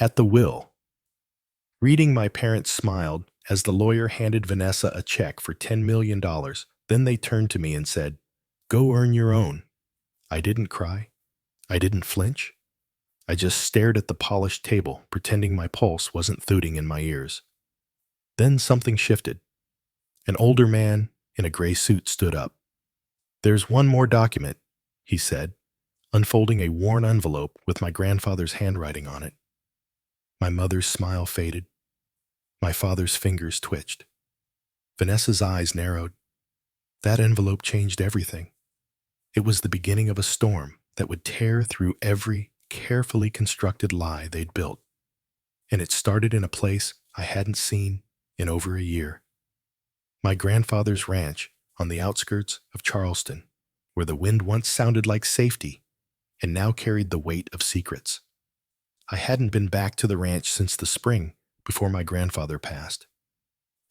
At the will. Reading, my parents smiled as the lawyer handed Vanessa a check for $10 million. Then they turned to me and said, "Go earn your own." I didn't cry. I didn't flinch. I just stared at the polished table, pretending my pulse wasn't thudding in my ears. Then something shifted. An older man in a gray suit stood up. "There's one more document," he said, unfolding a worn envelope with my grandfather's handwriting on it. My mother's smile faded. My father's fingers twitched. Vanessa's eyes narrowed. That envelope changed everything. It was the beginning of a storm that would tear through every carefully constructed lie they'd built. And it started in a place I hadn't seen in over a year. My grandfather's ranch on the outskirts of Charleston, where the wind once sounded like safety and now carried the weight of secrets. I hadn't been back to the ranch since the spring before my grandfather passed.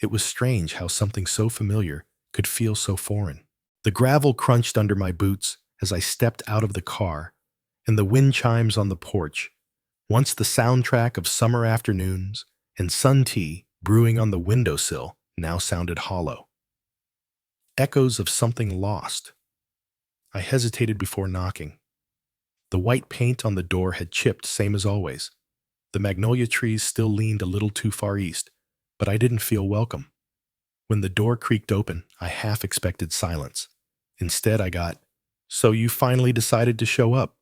It was strange how something so familiar could feel so foreign. The gravel crunched under my boots as I stepped out of the car, and the wind chimes on the porch, once the soundtrack of summer afternoons and sun tea brewing on the windowsill, now sounded hollow. Echoes of something lost. I hesitated before knocking. The white paint on the door had chipped, same as always. The magnolia trees still leaned a little too far east, but I didn't feel welcome. When the door creaked open, I half expected silence. Instead, I got, "So you finally decided to show up?"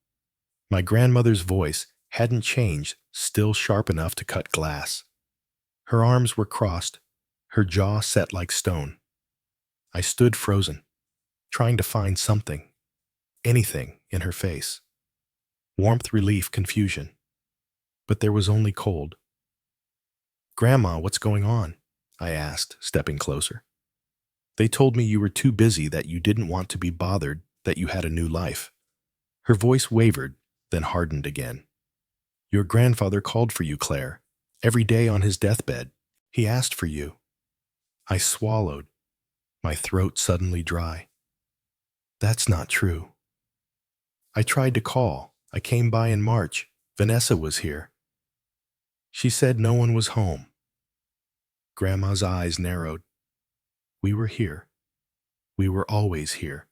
My grandmother's voice hadn't changed, still sharp enough to cut glass. Her arms were crossed, her jaw set like stone. I stood frozen, trying to find something, anything, in her face. Warmth, relief, confusion. But there was only cold. "Grandma, what's going on?" I asked, stepping closer. "They told me you were too busy, that you didn't want to be bothered, that you had a new life." Her voice wavered, then hardened again. "Your grandfather called for you, Claire. Every day on his deathbed. He asked for you." I swallowed, my throat suddenly dry. "That's not true." "I tried to call. I came by in March. Vanessa was here. She said no one was home." Grandma's eyes narrowed. "We were here. We were always here."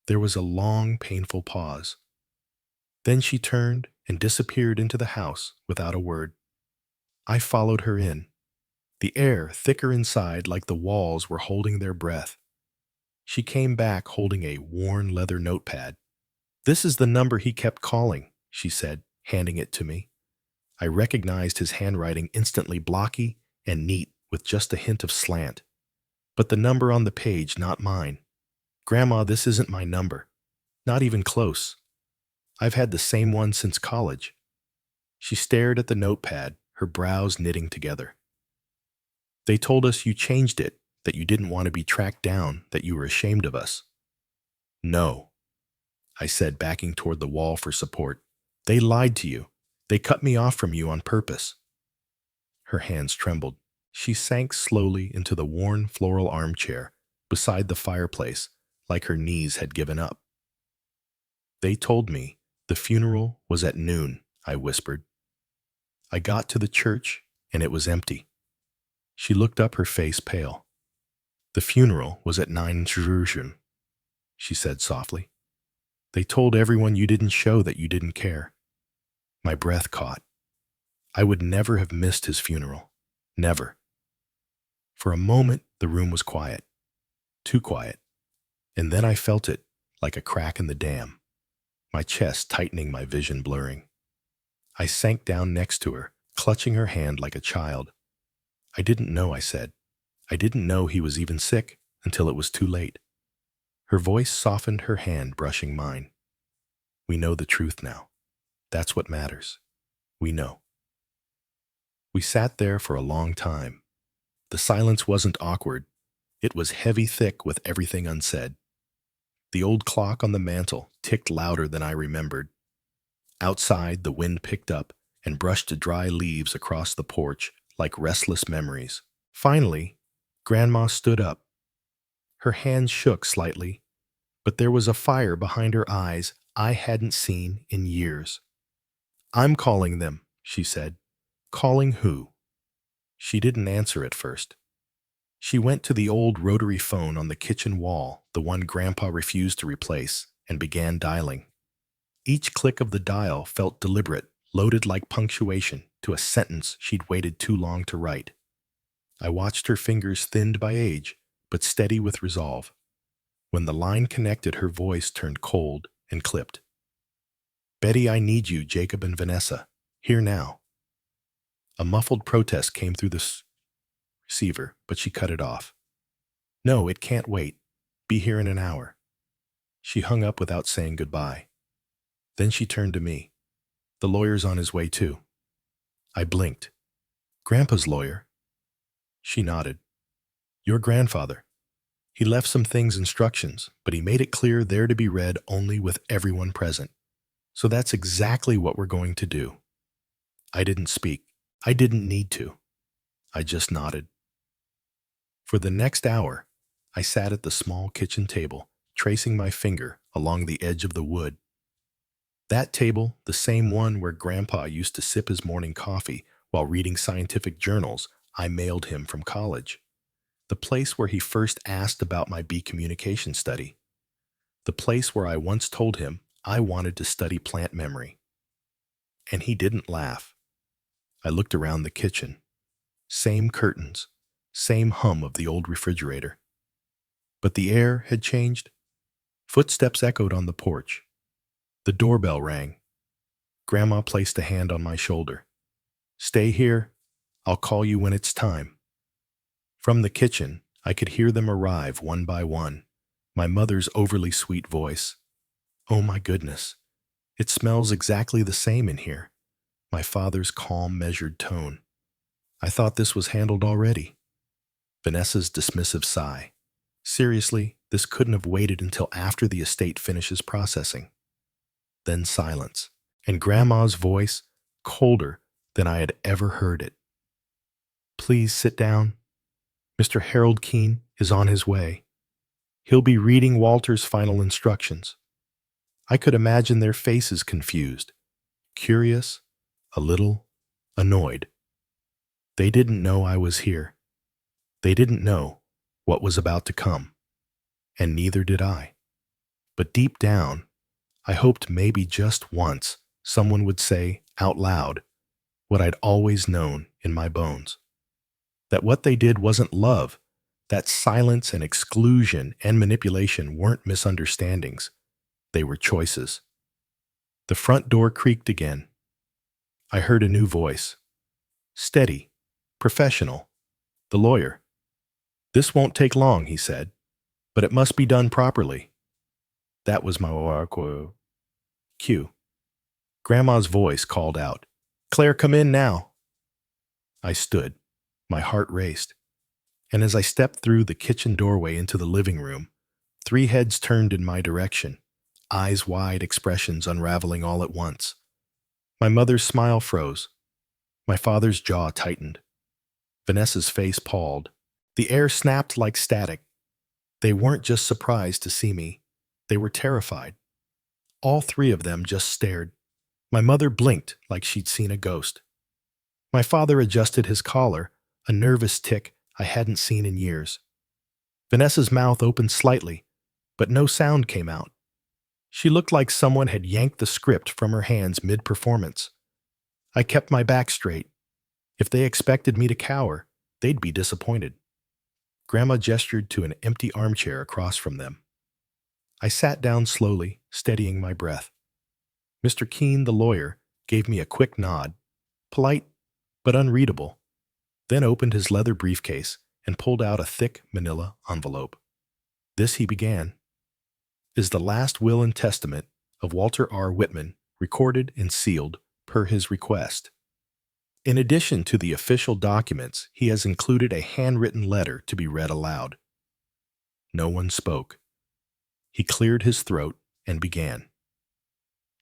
There was a long, painful pause. Then she turned and disappeared into the house without a word. I followed her in, the air thicker inside, like the walls were holding their breath. She came back holding a worn leather notepad. "This is the number he kept calling," she said, handing it to me. I recognized his handwriting instantly, blocky and neat with just a hint of slant. But the number on the page, not mine. "Grandma, this isn't my number. Not even close. I've had the same one since college." She stared at the notepad, her brows knitting together. "They told us you changed it, that you didn't want to be tracked down, that you were ashamed of us." "No," I said, backing toward the wall for support. "They lied to you. They cut me off from you on purpose." Her hands trembled. She sank slowly into the worn floral armchair beside the fireplace, like her knees had given up. "They told me the funeral was at noon," I whispered. "I got to the church, and it was empty." She looked up, her face pale. "The funeral was at 9 Jerusalem," she said softly. "They told everyone you didn't show, that you didn't care." My breath caught. I would never have missed his funeral. Never. For a moment, the room was quiet. Too quiet. And then I felt it, like a crack in the dam. My chest tightening, my vision blurring. I sank down next to her, clutching her hand like a child. "I didn't know," I said. "I didn't know he was even sick until it was too late." Her voice softened, her hand brushing mine. "We know the truth now. That's what matters. We know." We sat there for a long time. The silence wasn't awkward. It was heavy, thick with everything unsaid. The old clock on the mantel ticked louder than I remembered. Outside, the wind picked up and brushed dry leaves across the porch like restless memories. Finally, Grandma stood up. Her hands shook slightly, but there was a fire behind her eyes I hadn't seen in years. "I'm calling them," she said. Calling who? She didn't answer at first. She went to the old rotary phone on the kitchen wall, the one Grandpa refused to replace, and began dialing. Each click of the dial felt deliberate, loaded like punctuation to a sentence she'd waited too long to write. I watched her fingers thinned by age, but steady with resolve. When the line connected, her voice turned cold and clipped. Betty, I need you, Jacob and Vanessa. Here now. A muffled protest came through the receiver, but she cut it off. No, it can't wait. Be here in an hour. She hung up without saying goodbye. Then she turned to me. The lawyer's on his way too. I blinked. Grandpa's lawyer? She nodded. Your grandfather. He left some things instructions, but he made it clear they're to be read only with everyone present. So that's exactly what we're going to do. I didn't speak. I didn't need to. I just nodded. For the next hour, I sat at the small kitchen table, tracing my finger along the edge of the wood. That table, the same one where Grandpa used to sip his morning coffee while reading scientific journals I mailed him from college. The place where he first asked about my bee communication study. The place where I once told him I wanted to study plant memory. And he didn't laugh. I looked around the kitchen. Same curtains, same hum of the old refrigerator. But the air had changed. Footsteps echoed on the porch. The doorbell rang. Grandma placed a hand on my shoulder. Stay here. I'll call you when it's time. From the kitchen, I could hear them arrive one by one. My mother's overly sweet voice. Oh my goodness. It smells exactly the same in here. My father's calm, measured tone. I thought this was handled already. Vanessa's dismissive sigh. Seriously, this couldn't have waited until after the estate finishes processing. Then silence, and Grandma's voice, colder than I had ever heard it. Please sit down. Mr. Harold Keene is on his way. He'll be reading Walter's final instructions. I could imagine their faces confused, curious, a little annoyed. They didn't know I was here. They didn't know what was about to come, and neither did I. But deep down, I hoped maybe just once someone would say out loud what I'd always known in my bones. That what they did wasn't love, that silence and exclusion and manipulation weren't misunderstandings. They were choices. The front door creaked again. I heard a new voice. Steady, professional, the lawyer. This won't take long, he said, but it must be done properly. That was my cue. Grandma's voice called out, Claire, come in now. I stood. My heart raced. And as I stepped through the kitchen doorway into the living room, 3 heads turned in my direction, eyes wide, expressions unraveling all at once. My mother's smile froze. My father's jaw tightened. Vanessa's face palled. The air snapped like static. They weren't just surprised to see me. They were terrified. All 3 of them just stared. My mother blinked like she'd seen a ghost. My father adjusted his collar, a nervous tick I hadn't seen in years. Vanessa's mouth opened slightly, but no sound came out. She looked like someone had yanked the script from her hands mid-performance. I kept my back straight. If they expected me to cower, they'd be disappointed. Grandma gestured to an empty armchair across from them. I sat down slowly, steadying my breath. Mr. Keene, the lawyer, gave me a quick nod, polite but unreadable, then opened his leather briefcase and pulled out a thick manila envelope. This, he began, is the last will and testament of Walter R. Whitman, recorded and sealed per his request. In addition to the official documents, he has included a handwritten letter to be read aloud. No one spoke. He cleared his throat and began.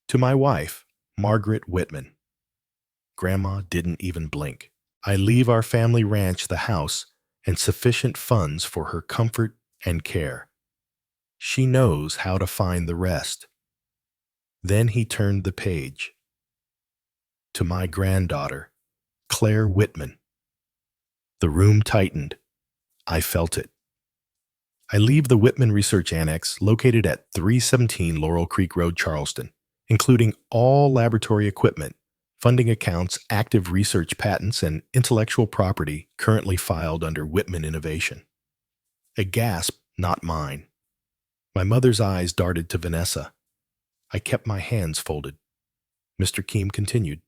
To my wife, Margaret Whitman. Grandma didn't even blink. I leave our family ranch, the house, and sufficient funds for her comfort and care. She knows how to find the rest. Then he turned the page. To my granddaughter, Claire Whitman. The room tightened. I felt it. I leave the Whitman Research Annex located at 317 Laurel Creek Road, Charleston, including all laboratory equipment, funding accounts, active research patents, and intellectual property currently filed under Whitman Innovation. A gasp, not mine. My mother's eyes darted to Vanessa. I kept my hands folded. Mr. Keem continued.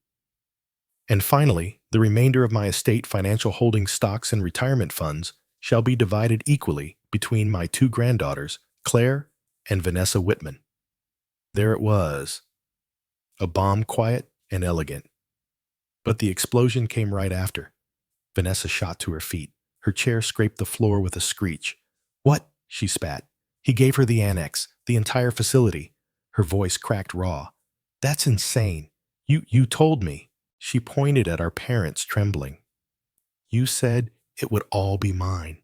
And finally, the remainder of my estate, financial holdings, stocks, and retirement funds shall be divided equally between my two granddaughters, Claire and Vanessa Whitman. There it was. A bomb, quiet and elegant. But the explosion came right after. Vanessa shot to her feet. Her chair scraped the floor with a screech. "What?" she spat. "He gave her the annex, the entire facility." Her voice cracked raw. "That's insane. You told me." She pointed at our parents, trembling. "You said it would all be mine.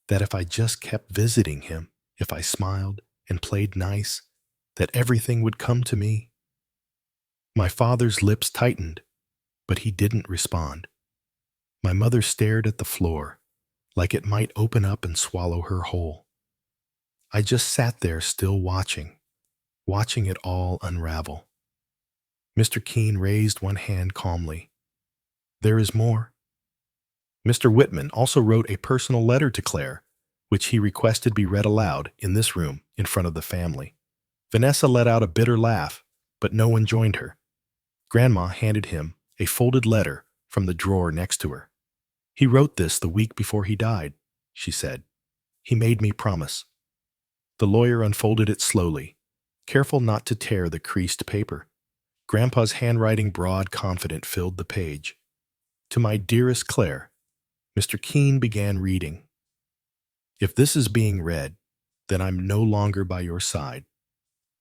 That if I just kept visiting him, if I smiled and played nice, that everything would come to me." My father's lips tightened, but he didn't respond. My mother stared at the floor, like it might open up and swallow her whole. I just sat there still watching it all unravel. Mr. Keene raised one hand calmly. "There is more." Mr. Whitman also wrote a personal letter to Claire, which he requested be read aloud in this room in front of the family. Vanessa let out a bitter laugh, but no one joined her. Grandma handed him a folded letter from the drawer next to her. "He wrote this the week before he died," she said. "He made me promise." The lawyer unfolded it slowly, careful not to tear the creased paper. Grandpa's handwriting, broad, confident, filled the page. "To my dearest Claire," Mr. Keene began reading. "If this is being read, then I'm no longer by your side.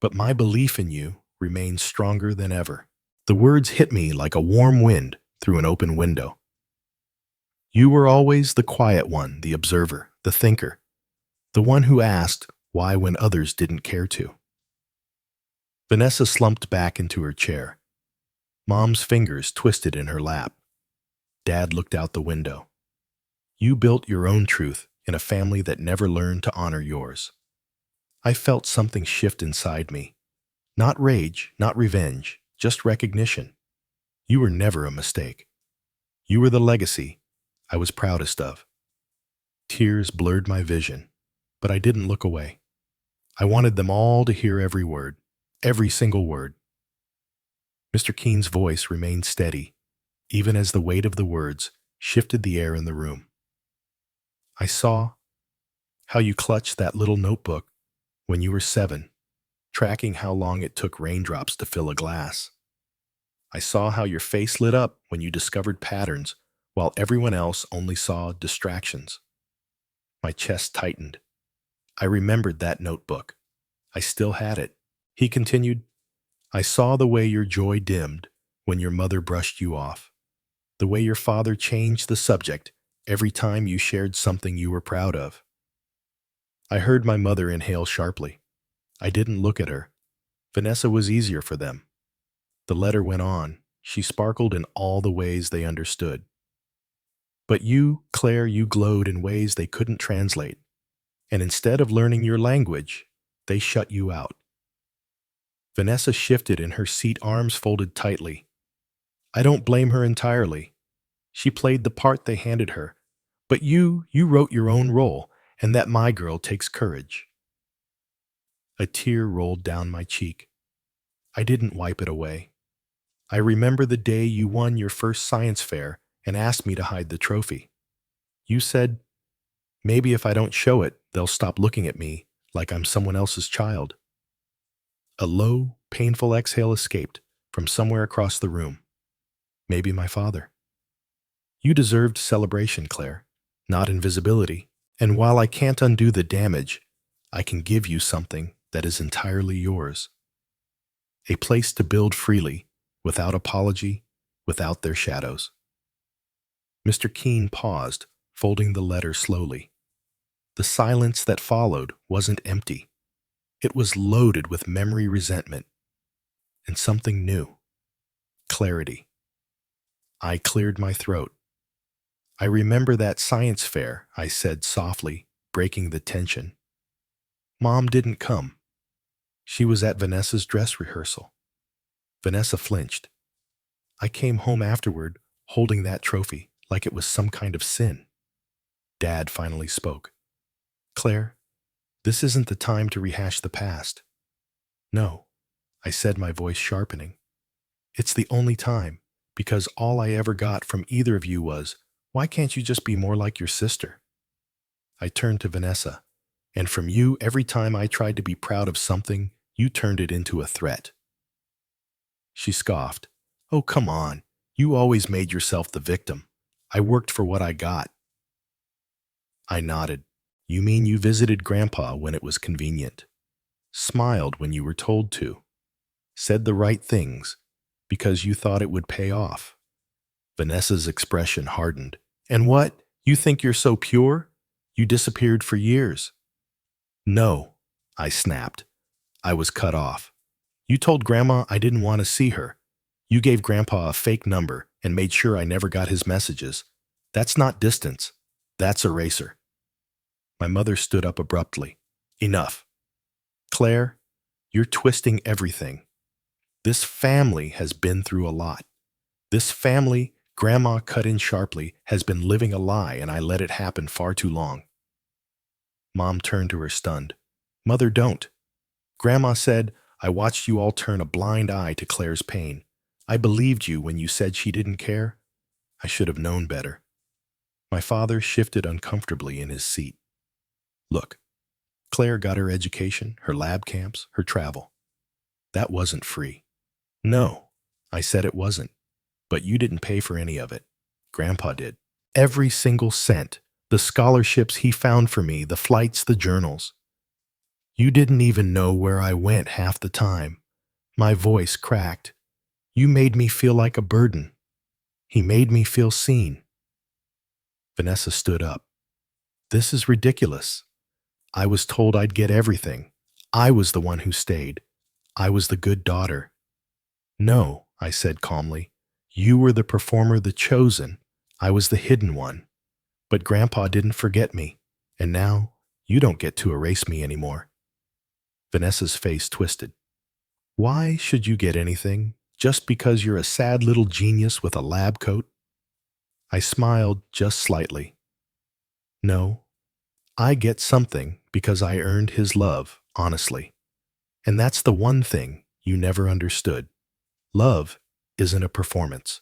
But my belief in you remains stronger than ever." The words hit me like a warm wind through an open window. "You were always the quiet one, the observer, the thinker, the one who asked why when others didn't care to." Vanessa slumped back into her chair. Mom's fingers twisted in her lap. Dad looked out the window. "You built your own truth in a family that never learned to honor yours." I felt something shift inside me. Not rage, not revenge, just recognition. You were never a mistake. You were the legacy I was proudest of. Tears blurred my vision, but I didn't look away. I wanted them all to hear every word, every single word. Mr. Keene's voice remained steady, even as the weight of the words shifted the air in the room. "I saw how you clutched that little notebook when you were 7, tracking how long it took raindrops to fill a glass. I saw how your face lit up when you discovered patterns while everyone else only saw distractions." My chest tightened. I remembered that notebook. I still had it. He continued, "I saw the way your joy dimmed when your mother brushed you off, the way your father changed the subject every time you shared something you were proud of." I heard my mother inhale sharply. I didn't look at her. Vanessa was easier for them. The letter went on. She sparkled in all the ways they understood. "But you, Claire, you glowed in ways they couldn't translate. And instead of learning your language, they shut you out." Vanessa shifted in her seat, arms folded tightly. I don't blame her entirely. She played the part they handed her. But you wrote your own role, and that my girl takes courage. A tear rolled down my cheek. I didn't wipe it away. I remember the day you won your first science fair and asked me to hide the trophy. You said, "Maybe if I don't show it, they'll stop looking at me like I'm someone else's child." A low, painful exhale escaped from somewhere across the room. Maybe my father. "You deserved celebration, Claire, not invisibility. And while I can't undo the damage, I can give you something that is entirely yours. A place to build freely, without apology, without their shadows." Mr. Keene paused, folding the letter slowly. The silence that followed wasn't empty. It was loaded with memory, resentment, and something new. Clarity. I cleared my throat. I remember that science fair, I said softly, breaking the tension. Mom didn't come. She was at Vanessa's dress rehearsal. Vanessa flinched. I came home afterward, holding that trophy, like it was some kind of sin. Dad finally spoke. Claire, this isn't the time to rehash the past. No, I said, my voice sharpening. It's the only time, because all I ever got from either of you was, why can't you just be more like your sister? I turned to Vanessa, and from you, every time I tried to be proud of something, you turned it into a threat. She scoffed. Oh, come on. You always made yourself the victim. I worked for what I got. I nodded. You mean you visited Grandpa when it was convenient? Smiled when you were told to? Said the right things because you thought it would pay off? Vanessa's expression hardened. And what? You think you're so pure? You disappeared for years. No, I snapped. I was cut off. You told Grandma I didn't want to see her. You gave Grandpa a fake number and made sure I never got his messages. That's not distance. That's eraser. My mother stood up abruptly. Enough. Claire, you're twisting everything. This family has been through a lot. This family, Grandma cut in sharply, has been living a lie, and I let it happen far too long. Mom turned to her stunned. Mother, don't. Grandma said, I watched you all turn a blind eye to Claire's pain. I believed you when you said she didn't care. I should have known better. My father shifted uncomfortably in his seat. Look, Claire got her education, her lab camps, her travel. That wasn't free. No, I said it wasn't. But you didn't pay for any of it. Grandpa did. Every single cent. The scholarships he found for me, the flights, the journals. You didn't even know where I went half the time. My voice cracked. You made me feel like a burden. He made me feel seen. Vanessa stood up. This is ridiculous. I was told I'd get everything. I was the one who stayed. I was the good daughter. No, I said calmly. You were the performer, the chosen. I was the hidden one. But Grandpa didn't forget me, and now you don't get to erase me anymore. Vanessa's face twisted. Why should you get anything just because you're a sad little genius with a lab coat? I smiled just slightly. No, I get something because I earned his love, honestly. And that's the one thing you never understood. Love isn't a performance.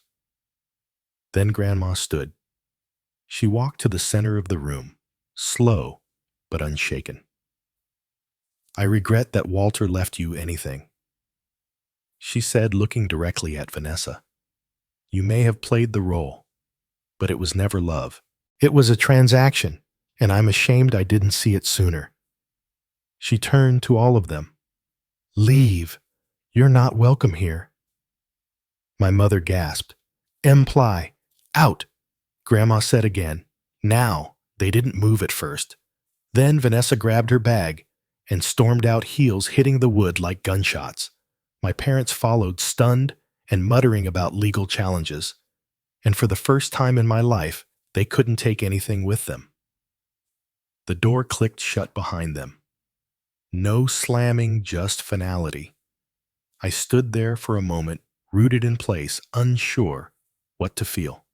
Then Grandma stood. She walked to the center of the room, slow but unshaken. I regret that Walter left you anything, she said, looking directly at Vanessa. You may have played the role, but it was never love. It was a transaction, and I'm ashamed I didn't see it sooner. She turned to all of them. Leave. You're not welcome here. My mother gasped. Imply. Out. Grandma said again. Now. They didn't move at first. Then Vanessa grabbed her bag and stormed out, heels hitting the wood like gunshots. My parents followed, stunned and muttering about legal challenges. And for the first time in my life, they couldn't take anything with them. The door clicked shut behind them. No slamming, just finality. I stood there for a moment, rooted in place, unsure what to feel.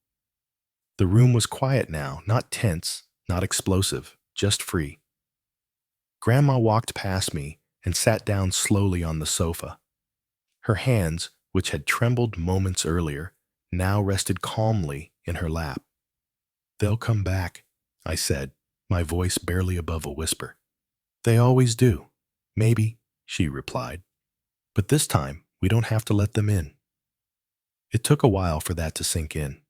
The room was quiet now, not tense, not explosive, just free. Grandma walked past me and sat down slowly on the sofa. Her hands, which had trembled moments earlier, now rested calmly in her lap. They'll come back, I said, my voice barely above a whisper. They always do. Maybe, she replied. But this time, we don't have to let them in. It took a while for that to sink in.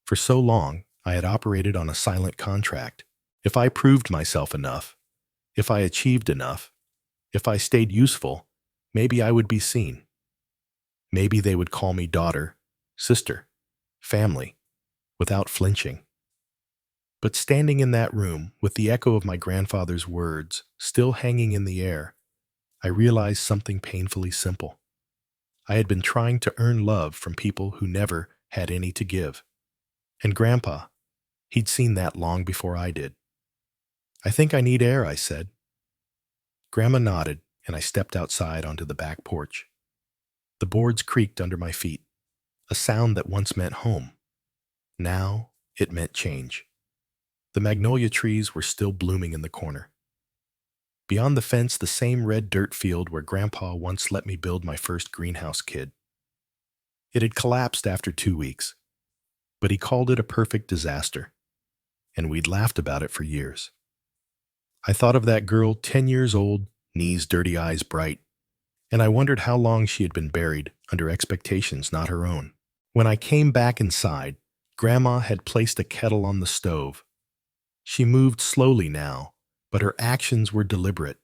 For so long, I had operated on a silent contract. If I proved myself enough, if I achieved enough, if I stayed useful, maybe I would be seen. Maybe they would call me daughter, sister, family, without flinching. But standing in that room, with the echo of my grandfather's words still hanging in the air, I realized something painfully simple. I had been trying to earn love from people who never, had any to give. And Grandpa, he'd seen that long before I did. "I think I need air," I said. Grandma nodded, and I stepped outside onto the back porch. The boards creaked under my feet, a sound that once meant home. Now it meant change. The magnolia trees were still blooming in the corner. Beyond the fence, the same red dirt field where Grandpa once let me build my first greenhouse kid. It had collapsed after 2 weeks, but he called it a perfect disaster, and we'd laughed about it for years. I thought of that girl, 10 years old, knees dirty, eyes bright, and I wondered how long she had been buried under expectations not her own. When I came back inside, Grandma had placed a kettle on the stove. She moved slowly now, but her actions were deliberate.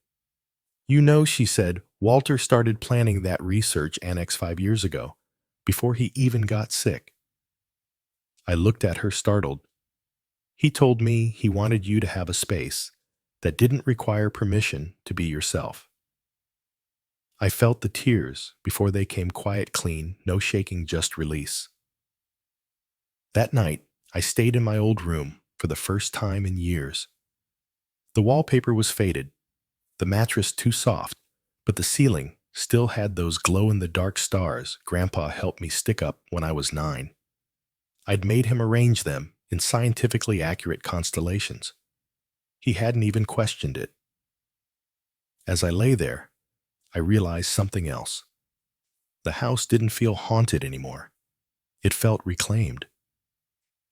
"You know," she said, "Walter started planning that research annex 5 years ago, before he even got sick." I looked at her startled. "He told me he wanted you to have a space that didn't require permission to be yourself." I felt the tears before they came quiet, clean, no shaking, just release. That night, I stayed in my old room for the first time in years. The wallpaper was faded, the mattress too soft, but the ceiling still had those glow-in-the-dark stars Grandpa helped me stick up when I was 9. I'd made him arrange them in scientifically accurate constellations. He hadn't even questioned it. As I lay there, I realized something else. The house didn't feel haunted anymore. It felt reclaimed.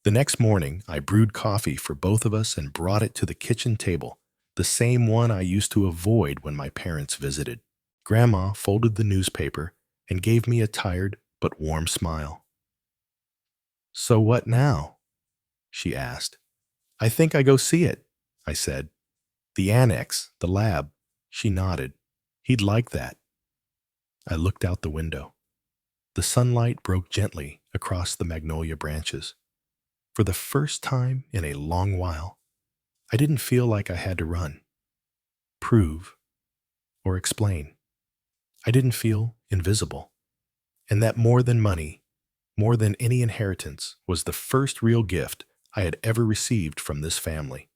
The next morning, I brewed coffee for both of us and brought it to the kitchen table, the same one I used to avoid when my parents visited. Grandma folded the newspaper and gave me a tired but warm smile. "So what now?" she asked. "I think I go see it," I said. "The annex, the lab." She nodded. "He'd like that." I looked out the window. The sunlight broke gently across the magnolia branches. For the first time in a long while, I didn't feel like I had to run, prove, or explain. I didn't feel invisible. And that more than money, more than any inheritance, was the first real gift I had ever received from this family.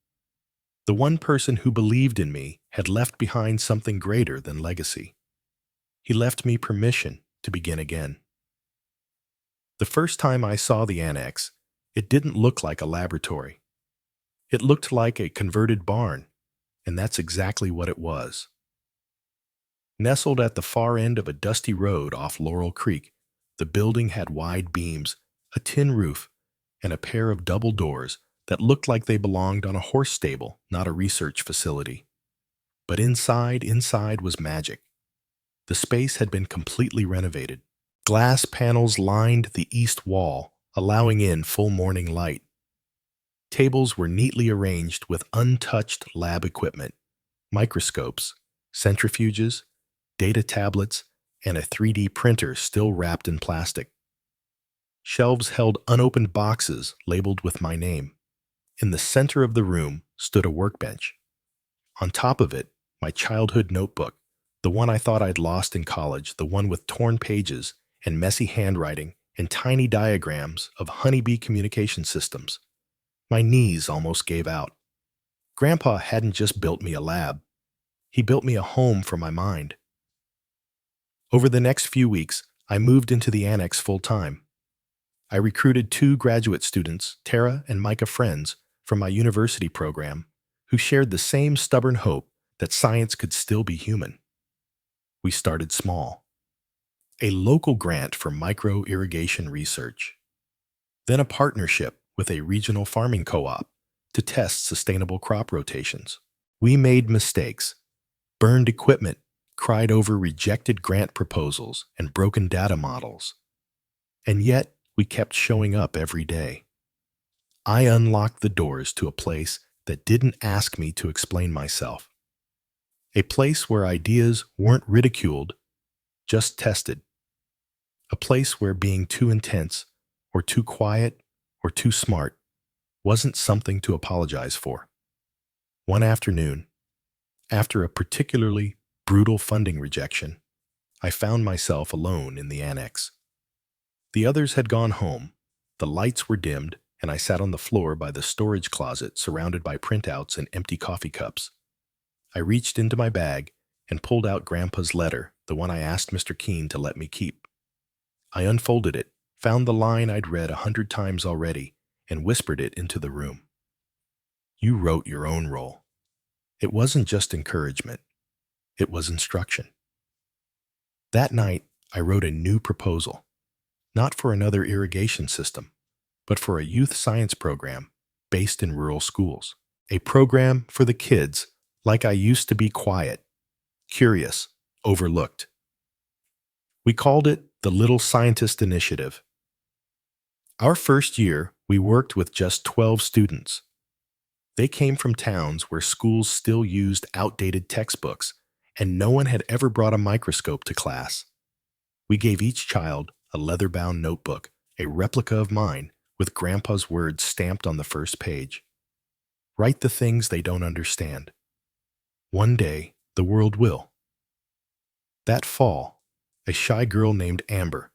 The one person who believed in me had left behind something greater than legacy. He left me permission to begin again. The first time I saw the annex, it didn't look like a laboratory. It looked like a converted barn, and that's exactly what it was. Nestled at the far end of a dusty road off Laurel Creek, the building had wide beams, a tin roof, and a pair of double doors that looked like they belonged on a horse stable, not a research facility. But inside was magic. The space had been completely renovated. Glass panels lined the east wall, allowing in full morning light. Tables were neatly arranged with untouched lab equipment, microscopes, centrifuges, data tablets, and a 3D printer still wrapped in plastic. Shelves held unopened boxes labeled with my name. In the center of the room stood a workbench. On top of it, my childhood notebook, the one I thought I'd lost in college, the one with torn pages and messy handwriting and tiny diagrams of honeybee communication systems. My knees almost gave out. Grandpa hadn't just built me a lab. He built me a home for my mind. Over the next few weeks, I moved into the annex full-time. I recruited 2 graduate students, Tara and Micah Friends, from my university program, who shared the same stubborn hope that science could still be human. We started small. A local grant for micro-irrigation research. Then a partnership with a regional farming co-op to test sustainable crop rotations. We made mistakes, burned equipment, cried over rejected grant proposals and broken data models. And yet, we kept showing up every day. I unlocked the doors to a place that didn't ask me to explain myself. A place where ideas weren't ridiculed, just tested. A place where being too intense, or too quiet, or too smart wasn't something to apologize for. One afternoon, after a particularly brutal funding rejection, I found myself alone in the annex. The others had gone home, The lights were dimmed, and I sat on the floor by the storage closet surrounded by printouts and empty coffee cups. I reached into my bag and pulled out Grandpa's letter, the one I asked Mr. Keene to let me keep. I unfolded it, found the line I'd read 100 times already, and whispered it into the room. You wrote your own role. It wasn't just encouragement. It was instruction. That night, I wrote a new proposal, not for another irrigation system, but for a youth science program based in rural schools. A program for the kids like I used to be quiet, curious, overlooked. We called it the Little Scientist Initiative. Our first year, we worked with just 12 students. They came from towns where schools still used outdated textbooks, and no one had ever brought a microscope to class. We gave each child a leather-bound notebook, a replica of mine, with Grandpa's words stamped on the first page. Write the things they don't understand. One day, the world will. That fall, a shy girl named Amber,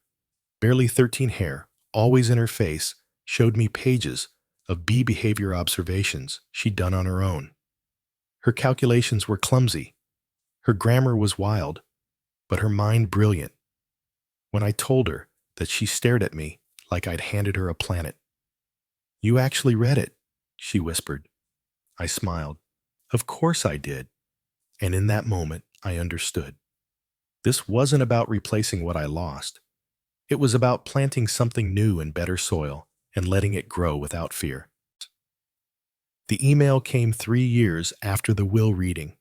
barely 13 hair, always in her face, showed me pages of bee behavior observations she'd done on her own. Her calculations were clumsy. Her grammar was wild, but her mind brilliant. When I told her that, she stared at me like I'd handed her a planet. You actually read it, she whispered. I smiled. Of course I did. And in that moment, I understood. This wasn't about replacing what I lost. It was about planting something new in better soil and letting it grow without fear. The email came 3 years after the will reading.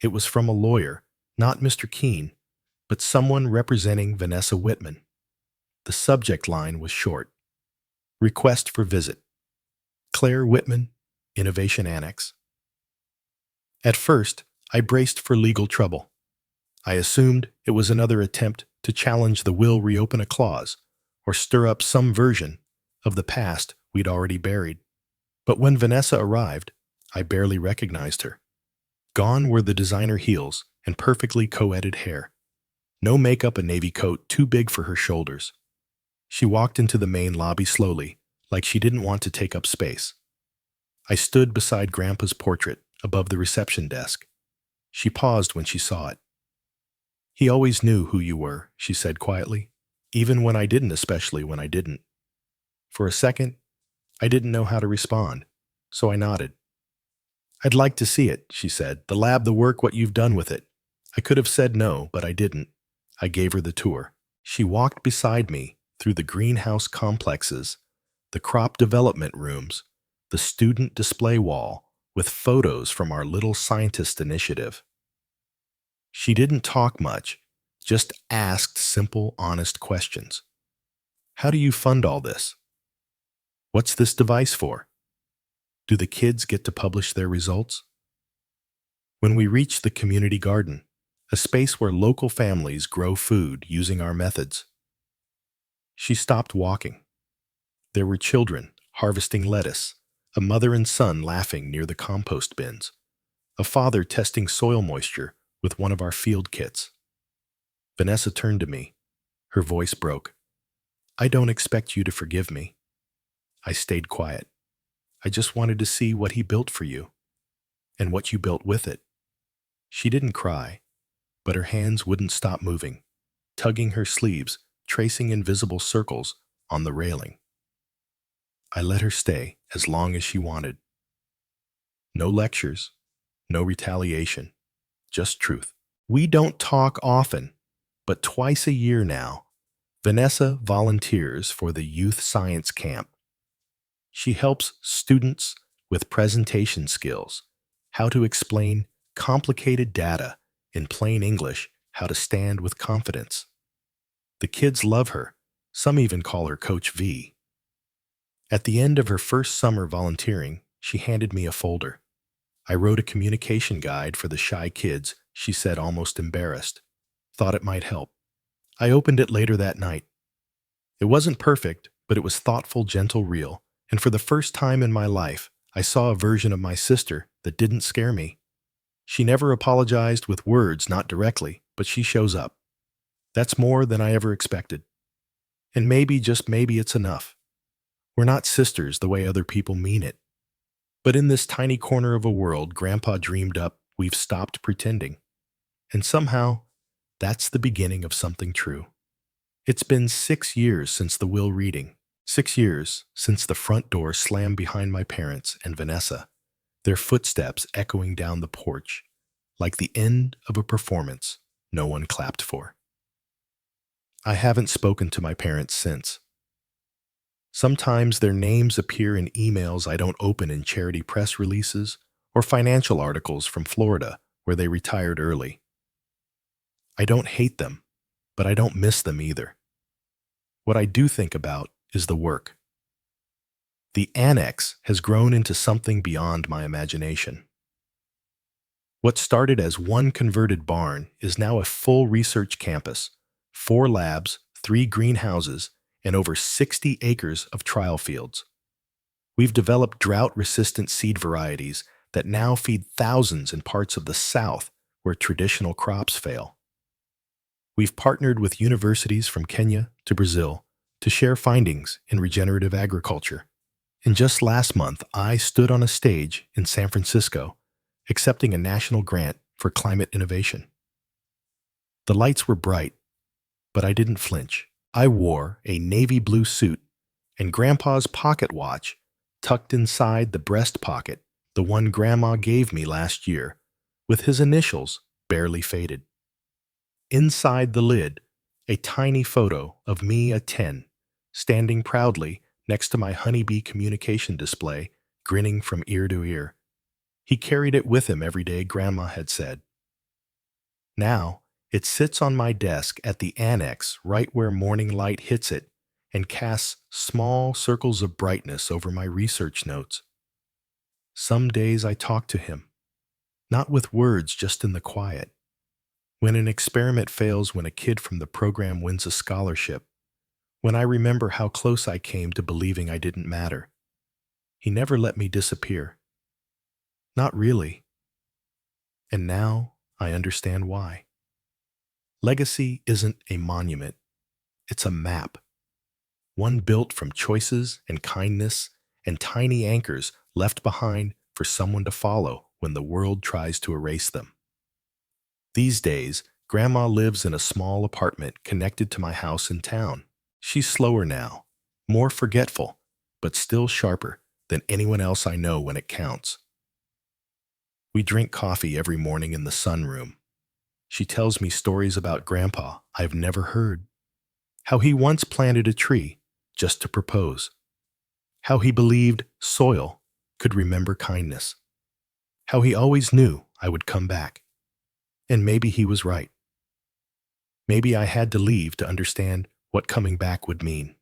It was from a lawyer, not Mr. Keene, but someone representing Vanessa Whitman. The subject line was short. Request for visit. Claire Whitman, Innovation Annex. At first, I braced for legal trouble. I assumed it was another attempt to challenge the will reopen a clause or stir up some version of the past we'd already buried. But when Vanessa arrived, I barely recognized her. Gone were the designer heels and perfectly co-edited hair. No makeup, a navy coat too big for her shoulders. She walked into the main lobby slowly, like she didn't want to take up space. I stood beside Grandpa's portrait above the reception desk. She paused when she saw it. He always knew who you were, she said quietly, even when I didn't, especially when I didn't. For a second, I didn't know how to respond, so I nodded. I'd like to see it, she said. The lab, the work, what you've done with it. I could have said no, but I didn't. I gave her the tour. She walked beside me through the greenhouse complexes, the crop development rooms, the student display wall with photos from our Little Scientist Initiative. She didn't talk much, just asked simple, honest questions. How do you fund all this? What's this device for? Do the kids get to publish their results? When we reached the community garden, a space where local families grow food using our methods, she stopped walking. There were children harvesting lettuce, a mother and son laughing near the compost bins, a father testing soil moisture with one of our field kits. Vanessa turned to me. Her voice broke. I don't expect you to forgive me. I stayed quiet. I just wanted to see what he built for you, and what you built with it. She didn't cry, but her hands wouldn't stop moving, tugging her sleeves, tracing invisible circles on the railing. I let her stay as long as she wanted. No lectures, no retaliation, just truth. We don't talk often, but twice a year now, Vanessa volunteers for the youth science camp. She helps students with presentation skills, how to explain complicated data in plain English, how to stand with confidence. The kids love her. Some even call her Coach V. At the end of her first summer volunteering, she handed me a folder. I wrote a communication guide for the shy kids, she said, almost embarrassed. Thought it might help. I opened it later that night. It wasn't perfect, but it was thoughtful, gentle, real, and for the first time in my life, I saw a version of my sister that didn't scare me. She never apologized with words, not directly, but she shows up. That's more than I ever expected. And maybe, just maybe, it's enough. We're not sisters the way other people mean it. But in this tiny corner of a world Grandpa dreamed up, we've stopped pretending. And somehow, that's the beginning of something true. It's been 6 years since the will reading, 6 years since the front door slammed behind my parents and Vanessa, their footsteps echoing down the porch, like the end of a performance no one clapped for. I haven't spoken to my parents since. Sometimes their names appear in emails I don't open in charity press releases or financial articles from Florida where they retired early. I don't hate them, but I don't miss them either. What I do think about is the work. The annex has grown into something beyond my imagination. What started as one converted barn is now a full research campus, 4 labs, 3 greenhouses, and over 60 acres of trial fields. We've developed drought-resistant seed varieties that now feed thousands in parts of the South where traditional crops fail. We've partnered with universities from Kenya to Brazil to share findings in regenerative agriculture. And just last month, I stood on a stage in San Francisco accepting a national grant for climate innovation. The lights were bright, but I didn't flinch. I wore a navy blue suit and Grandpa's pocket watch tucked inside the breast pocket, the one Grandma gave me last year, with his initials barely faded. Inside the lid, a tiny photo of me at 10, standing proudly next to my honeybee communication display, grinning from ear to ear. He carried it with him every day, Grandma had said. Now, it sits on my desk at the annex right where morning light hits it and casts small circles of brightness over my research notes. Some days I talk to him, not with words, just in the quiet. When an experiment fails, when a kid from the program wins a scholarship, when I remember how close I came to believing I didn't matter. He never let me disappear. Not really. And now I understand why. Legacy isn't a monument. It's a map. One built from choices and kindness and tiny anchors left behind for someone to follow when the world tries to erase them. These days, Grandma lives in a small apartment connected to my house in town. She's slower now, more forgetful, but still sharper than anyone else I know when it counts. We drink coffee every morning in the sunroom. She tells me stories about Grandpa I've never heard. How he once planted a tree just to propose. How he believed soil could remember kindness. How he always knew I would come back. And maybe he was right. Maybe I had to leave to understand what coming back would mean.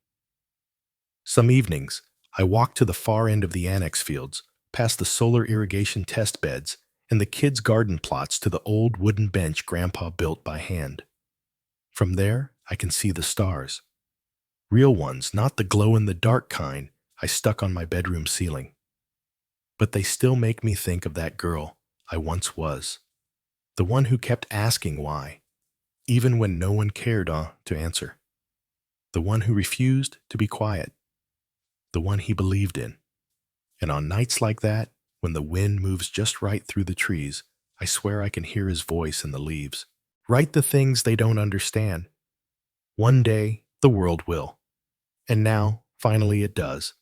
Some evenings, I walk to the far end of the annex fields, past the solar irrigation test beds and the kids' garden plots to the old wooden bench Grandpa built by hand. From there, I can see the stars. Real ones, not the glow-in-the-dark kind I stuck on my bedroom ceiling. But they still make me think of that girl I once was. The one who kept asking why, even when no one cared to answer. The one who refused to be quiet. The one he believed in. And on nights like that, when the wind moves just right through the trees, I swear I can hear his voice in the leaves. Write the things they don't understand. One day, the world will. And now, finally it does.